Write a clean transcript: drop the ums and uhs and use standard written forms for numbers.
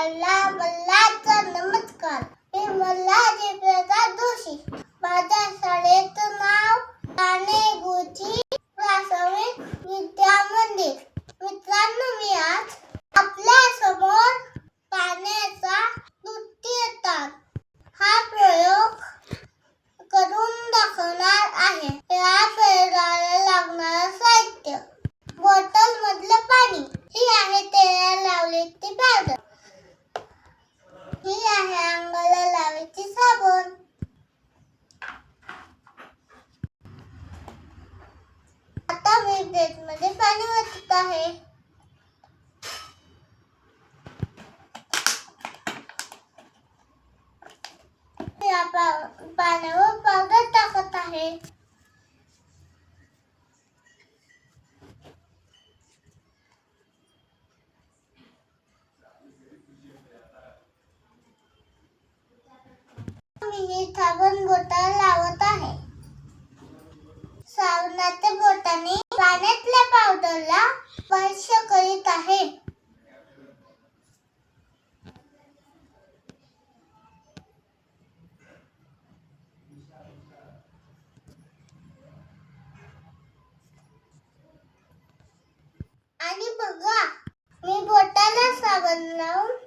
मल्हारचा नमस्कार. मी मल्हार जयप्रकाश जोशी. माझ्या शाळेचं नाव काणे गुरुजी प्राथमिक विद्या मंदिर. मित्रांनो, मी आज आपल्या समोर पाण्याचा तृतीय ताण हा प्रयोग करून दाखवणार आहे. या प्रयोगाला लागणारं साहित्य: बॉटल मधलं पाणी, ही आहे तेलाला लावलेली पावडर, ही आहे अंगाला लावायची साबण. आता मी प्लेटमध्ये पाणी ओतत आहे. या पाण्यावर पावडर टाकत आहे. मी ही साबण बोटाला लावत आहे. साबणाच्या बोटाने पाण्यातल्या पावडरला स्पर्श करीत आहे. आणि बघा, मी बोटाला साबण लावून